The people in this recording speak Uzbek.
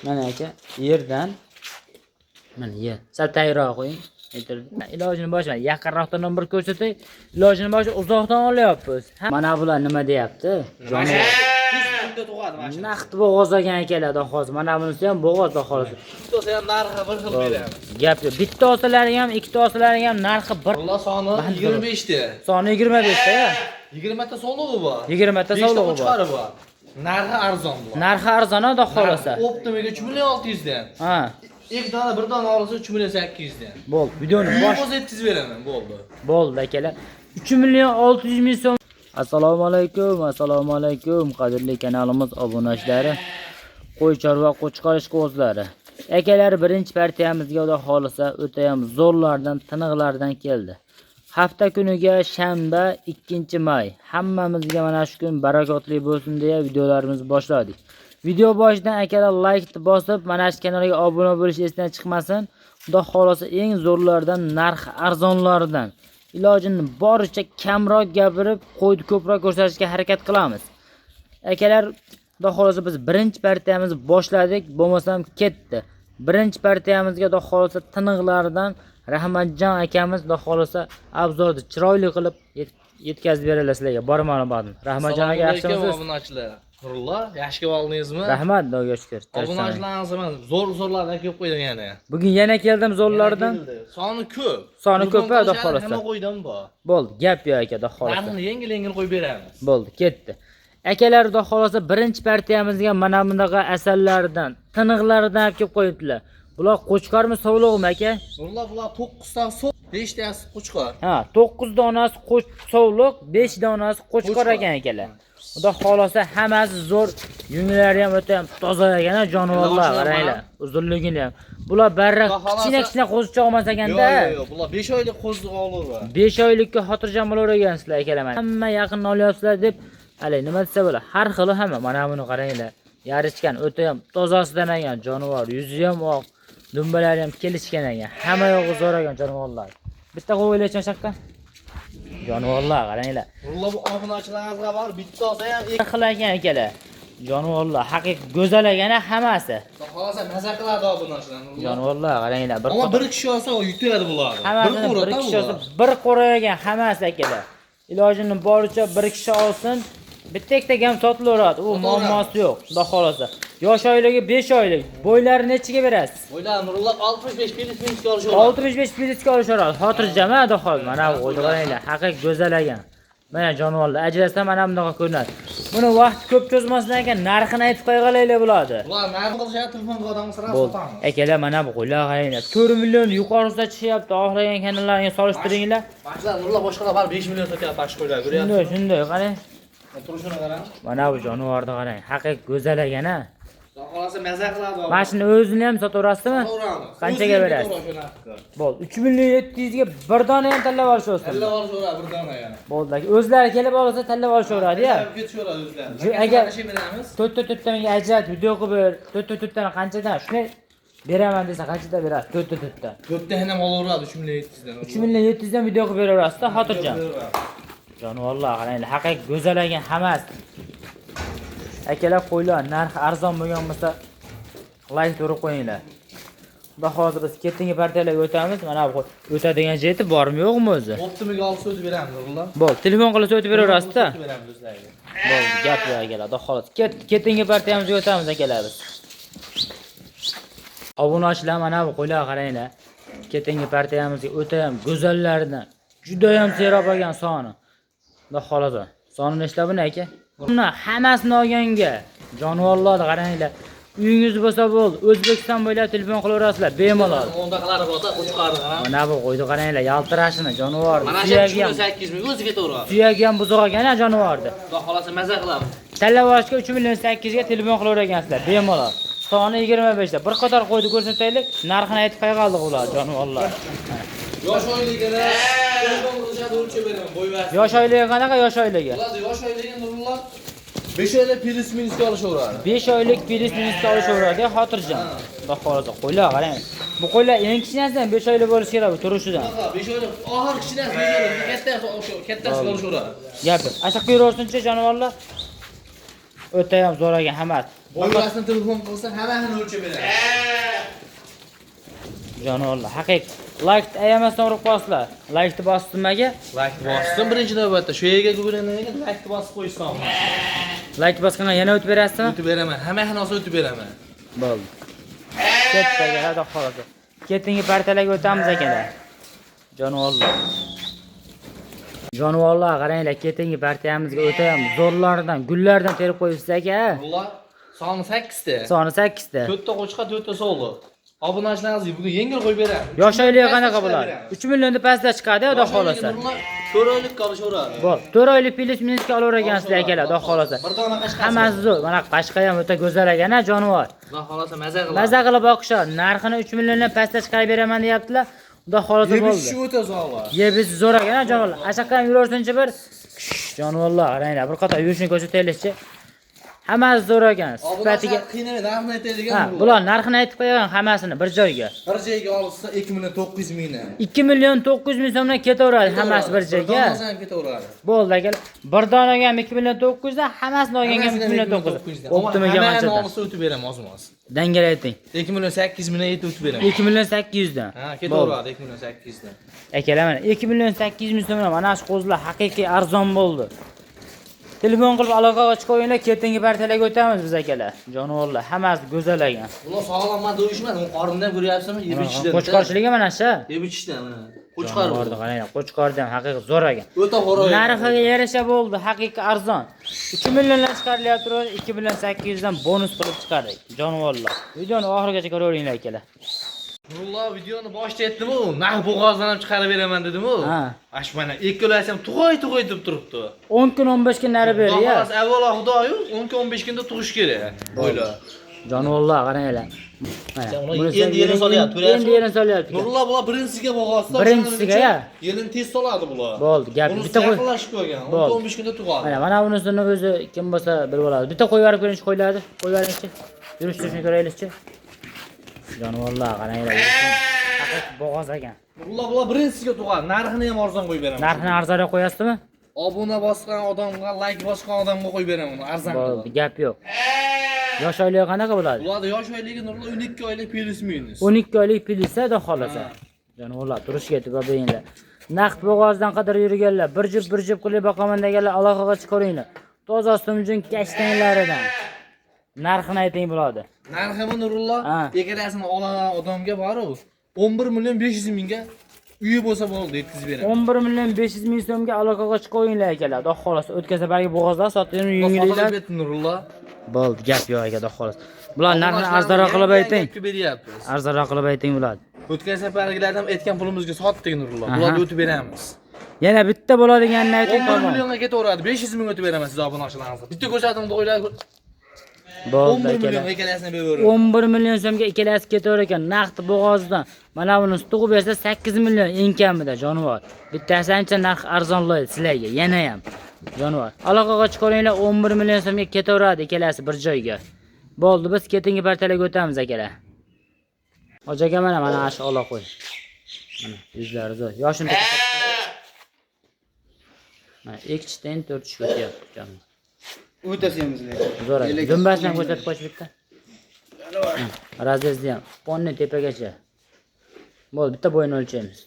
Mana aka, yerdan mana yer. Sal tayyorroq qo'ying. Ilojini boshqa yaqinroqdan bir ko'rsatay. Ilojini boshqa uzoqdan olyapmiz. Mana bular nima deyapti? Jonivor. Naqd bo'g'oz olgan akalar hozir. Mana bunisi ham bo'g'oz hozir. Bittasi ham narxi bir xil beramiz. Gap yo'q. Bitta olsalari ham, ikkita olsalari ham narxi bir. Ular soni 25 ta. Soni 25 ta ya. 20 ta sog'lig'i bor. 20 ta sog'lig'i bor. Narxi arzon bu. Narxi arzon-da xolasa. Optimaga 3 million 600 dan. Ha. İlk dana bir dana olsa 3 million 800 dan. Bo'ldi. Videoni bosh yetkazib beraman, bo'ldi. Bo'ldi akalar. 3 million 600 ming so'm. Assalomu alaykum, qadrli kanalimiz obunachilari. Qo'y chorva qo'chqor ishqibozlari. Akalar, birinchi partiyamizga xudo xolisa o'ta ham zo'rlardan, tiniqlardan keldi. Hafta kuniga shanba 2-may. Hammamizga mana shu kun barakotli bo'lsin deya videolarimizni boshladik. Video boshidan akalar like bosib, mana shu kanalga obuna bo'lish esdan chiqmasin. Xudo xolisa eng zo'rlardan, narx arzonlaridan ilojini boricha kamroq gapirib, qo'yni ko'proq ko'rsatishga harakat qilamiz. Akalar, xudo xolisa biz birinchi partiyamizni boshladik, bo'lmasam ketdi. Birinchi partiyamizga xudo xolisa tiniqlardan Rahmatjon akamiz xudo xolisa obzorni chiroyli qilib yetkazib beradilar sizlarga. Bormani bordim. Rahmatjon aka, yaxshimisiz? Obunachilar. Nurulloh, yaxshi kelib oldingizmi? Rahmat, Xudoga shukr. Obunachilarimiz zo'rlardan kelib qo'ydim yana. Bugun yana keldim zo'rlardan. Soni ko'p. Soni ko'p, xudo xolisa. Nima qo'ydim bor? Bo'ldi, gap yo'q aka, xudo xolisa. Narxini yengil qo'yib beramiz. Bo'ldi, ketdi. Akalar, xudo xolisa birinchi partiyamizga mana bunaqa asallardan, tiniqlardan olib kelib qo'yibdilar. Bular qo'chqormi, sovliqmi aka? Bular 9 ta so'q, 5 tasi qo'chqor. Ha, 9 donasi sovliq, 5 donasi qo'chqor ekan akalar. Xudo xolisa hammasi zo'r, yunglari ham o'ta ham toza ekan, jonivorlar, qaranglar, uzunligini ham. Bular barra kichkina qo'zichoq emas ekanda. Yo'q, bular 5 oylik qo'ziq olurlar. 5 oylikka xotirjam bo'lavergansizlar akalar. Hamma yaqindan olyapsizlar deb, hali nima desa bo'lar, har xili hamma. Mana buni qaranglar. Yarishgan, o'ta ham tozasidan ekan jonivor, yuzi ham oq, dumbalari ham kelishgan ekan. Hamma yo'g'i zo'r ekan jonivorlar. Bitta qo'ylaycha shaqqa. Jonivorlar qaranglar. Ular bu obunachilarimizga bor, bittasi ham ikki xil ekan akalar. Jonivorlar haqiqiy go'zal ekan hammasi. Xohlasa maza qiladi obunachilar. Jonivorlar qaranglar. Ammo bir kishi olsa yutadi bularni. Bir kishi olsa bir qo'ra ekan hammasi akalar. Ilojini boricha bir kishi olsin. Bitta ham sotilaveradi. U muammosi yo'q. Xudo xolasa. Yosh oyligi 5 oylik. Bo'ylari nechiga berasiz? Bo'ylar Nurulloh 65 plyusga olishadi. 65 plyusga olishadi. Xotirjam xudo xolasa. Mana bu qo'ydi qaranglar. Haqiqiy go'zal ekan. Mana jonivorlar ajrasa mana bunaqa ko'rinadi. Buni vaqt ko'p cho'zmasdan ekan narxini aytib qo'yganlar bo'ladi. Bular narx qilishadi, telefonga odamga sira sotamiz. Akalar, mana bu qo'ylar qaranglar. 4 million yuqorisida chiqyapti. Xohlagan kanallarga solishtiringlar. Masalan, Nurulloh boshqalar bor 5 million sotyapti tash qo'ylar. Ko'ryapsizmi? Shunday, qarang. Turishini qarang. Mana bu jonivorni qarang. Haqiqiy go'zal ekan-a. Xolasa maza qiladi. Mashina o'zini ham sotaverasizmi? Qanchaga berasiz? Bo'ldi. 3 million 700 ga bir dona ham tanlab olishaverasiz. Tanlab olishaveradi bir dona yana. Bo'ldi. O'zlari kelib olsa tanlab olishaveradi-ya. Ketishaveradi o'zlari. Agar ish beramiz. 4 menga ajrat video qilib ber. 4 dan qanchadan? Shuni beraman desa qanchada berasiz? 4 dan. 4 dan ham olaveradi 3 million 700 dan. 3 million 700 dan video qilib beraverasiz-da, xotirjam. Jonivorlar qaranglar, haqiqiy go'zal ekan hammasi. Akalar, qo'ylar narxi arzon bo'lgan bo'lsa like urib qo'yinglar. Va hozir biz kettingi partiyalarga o'tamiz. Mana bu o'tadigan joyi bormi yo'qmi o'zi? Optimaga olsa o'tib beramiz, Nurulloh. Bo'ldi, telefon qilsa o'tib beraverasiz-da. O'tib beramiz o'zlariga. Bo'ldi, gap yo'q akalar. Xudo xolos. Kettingi partiyamizga o'tamiz akalar biz. Obunachilar, mana bu qo'ylar qaranglar. Kettingi partiyamizga o'ta ham go'zallaridan, juda ham serob bo'lgan soni. Xudo xolos. Soni nechta buni aka? Buni hammasini olganga jonivorlarni qaranglar. Uyingiz bo'lsa bo'ldi, O'zbekiston bo'ylab telefon qilaverasizlar, bemalol. O'ndaqalari bo'lsa qo'chqorni qarang. Mana bu qo'ydi qaranglar, yaltirashini, jonivorni. Mana shu 800 ming o'zi ketaveradi. Suyagi ham buzoq ekan jonivorni. Xudo xolasa maza qilamiz. Tanlab olishga 3 million 800 ga telefon qilaverasizlar, bemalol. Soni 25 ta. Bir qator qo'ydi ko'rsataylik, narxini aytib qo'ygandik ular jonivorlar. Yosh oyligilar telefon qilishadi, o'lchab beraman, bo'y va. Yosh oyligi qanaqa yosh oyligi? Ular yosh oyligi Nurulloh 5 oylik plyus minusga olishaveradi. 5 oylik plyus minusga olishaveradi, xotirjam. Xudo xolasa qo'ylar qarang. Bu qo'ylar eng kichkinasidan 5 oylik bo'lishi kerak bu turishidan. 5 oylik, oxir kichkinasi 5 oylik, kattasi olishaveradi. Gap. Ashaq beraversinchi jonivorlar. O'ta ham zo'r ekan hammasi. Boyvasini telefon qilsa, hammasini o'lchab beradi. Jonivorlar, haqiqiy. Like ayamasdan urib qo'yasizlar. Like'ni bosib nimaga? Like bosdim birinchi navbatda. Shu yerga ko'rgandan like bosib qo'ysam. Like bosgandan yana o'tib berasizmi? O'tib beraman. Hammasini olsa o'tib beraman. Bo'ldi. Ketdagi hada xolos. Ketingi partalarga o'tamiz akalar. Jonivorlar. Jonivorlar, qaranglar, ketingi partiyamizga o'tayapmiz. Zo'rlardan, gullardan terib qo'yibsiz aka. Ular soni 8 ta. Soni 8 ta. 4 ta qo'chqa, 4 ta so'g'liq. Obunachilaringiz bugun yengil qo'yib beradi. Yosh oylik qanaqa bo'ladi? 3 milliondan pastda chiqadi, xudo xolasa. 4 oylik qolishaveradi. Bo'l, 4 oylik plyus minusga olaveragansizlar akalar, xudo xolasa. Bir dona qashqa. Hammasi zo'r. Mana qashqa ham o'ta go'zal ekan, jonivor. Xudo xolasa maza qiladi. Maza qilib boqishadi. Narxini 3 milliondan pastda chiqarib beraman deyaptilar. Xudo xolasa bo'ldi. Shu o'ta zo'r. Yebis zo'r ekan, jonivorlar. Ashaqqa ham yuraversinchi bir. Jonivorlar, qaranglar, bir qator yurishni ko'rsataylikchi. Hammasi zo'r ekan. Sifatiga qiynamay narxini aytadigan ha, bular narxini aytib qo'ygan hammasini bir joyga. Bir joyga olsa 2 million 900 mingdan. 2 million 900 ming so'mdan ketaveradi hammasi bir joyga. Donasi ketaveradi. Bo'ldi aka. Bir donaga ham 2 million 900 dan, hammasini olganga ham 2 million 900. Optimiga qancha? Olsa o'tib beraman ozmoz. Dangal ayting. 2 million 800 mingdan yetib o'tib beraman. 2 million 800 dan. Ha, ketaveradi 2 million 800 dan. Akalar mana 2 million 800 ming so'mdan mana shu qo'zlar haqiqiy arzon bo'ldi. Telefon qilib aloqaga chiqinglar, ketingi partiyalarga o'tamiz biz akalar. Jonivorlar, hammasi go'zal ekan. Ular sog'lomman deyishmadi, u qorindan ko'ryapsizmi? Yeb ichishdan. Qo'chqorchiligi mana shu. Yeb ichishdan mana. Qo'chqor bordi, qaranglar, qo'chqorda ham haqiqiy zo'r ekan. O'ta xo'roy. Narxiga yarasha bo'ldi, haqiqiy arzon. 3 milliondan chiqarilyapti, 2 million 800 dan bonus qilib chiqardik. Jonivorlar. Videoni oxirigacha ko'ravering akalar. Nurullo videoni boshida aytdim-ku, naq bo'g'ozdan ham chiqarib beraman dedim-ku. Ha. Ash mana ikkalasi ham tug'oy deb turibdi. 10 kun 15 kun nari beriya. Xolos, avvalo Xudoyu 10 kun 15 kunda tug'ish kerak. O'yla. Jonivorlar, qaranglar. Mana endi yerini solyapti, ko'ryapsizmi? Endi yerini solyapti. Nurullo bular birinchisiga bo'g'ozda. Birinchisiga ya. Yerini tez soladi bular. Bo'ldi, gap bitta qo'y. Yaqinlashib qo'ygan. 10 kun 15 kunda tug'adi. Mana bunisini o'zi kim bo'lsa bilib oladi. Bitta qo'yib yuborib ko'rinchi qo'yiladi. Qo'yib yuboringchi. Yurishni ko'raylikchi. Jonivorlar, qaranglar. Haqiqiy bo'g'oz ekan. Bular birinchisiga tug'adi. Narxini ham arzon qo'yib beraman. Narxini arzonroq qo'yasizmi? Obuna bosgan odamga, like bosgan odamga qo'yib beraman. Arzon. Bo'ldi, gap yo'q. Yosh oyligi qanaqa bo'ladi? Ularda yosh oyligi Nurullo 12 oylik plus minus. 12 oylik plyusda xudo xolasa. Jonivorlar, turishga yetib bo'linglar. Naqd bo'g'ozdan qadar yurganlar, bir jip qilib boqaman deganlar aloqaga chiqaringlar. Toza sumjun kashtanglaridan. Narxini ayting bo'ladi. Narximi Nurullo? Egarasini olgan odamga boru 11 million 500 mingga uyi bo'lsa bo'ldi, yetkazib beraman. 11 million 500 ming so'mga aloqaga chiqaringlar akalar. Xudo xolasa o'tgan safargi bo'g'ozlar sotgan yengillar. Nurullo. Bo'ldi, gap yo'q aka, xudo xolasa. Bular narxini arzonroq qilib ayting. Beryapmiz. Arzonroq qilib ayting bo'ladi. O'tgan safargilardan aytgan pulimizga sotdik Nurullo. Bularga o'tib beramiz. Yana bitta bo'ladiganini ayting. 11 millionga ketaveradi. 500 ming o'tib beraman siz obunachilaringizga. Bitta ko'rsatimni qo'ylar. Bo'ldi 11 million akalar. ikkalasini beraveradi. 11 million so'mga ikkalasi ketaver ekan. Naqd bo'g'ozdan. Mana buni tug'ib bersa 8 million eng kamida jonivor. Bittasi ancha narx arzonlaydi sizlarga. Yana ham jonivor. Aloqaga chiqaringlar 11 million so'mga ketaveradi ikkalasi bir joyga. Bo'ldi, biz ketingi partiyalarga o'tamiz akalar. Hojaga mana ash ola qo'y. Mana yuzlari zo'r. Yoshini mana ikkitadan 4 tush o'tyapti jonivor. O'tasemizlar. Zo'r. Dumbasini ham ko'rsatib qo'yish bitta. Razrezni ham. Ponni tepagacha. Bo'ldi, bitta bo'yini o'lchaymiz.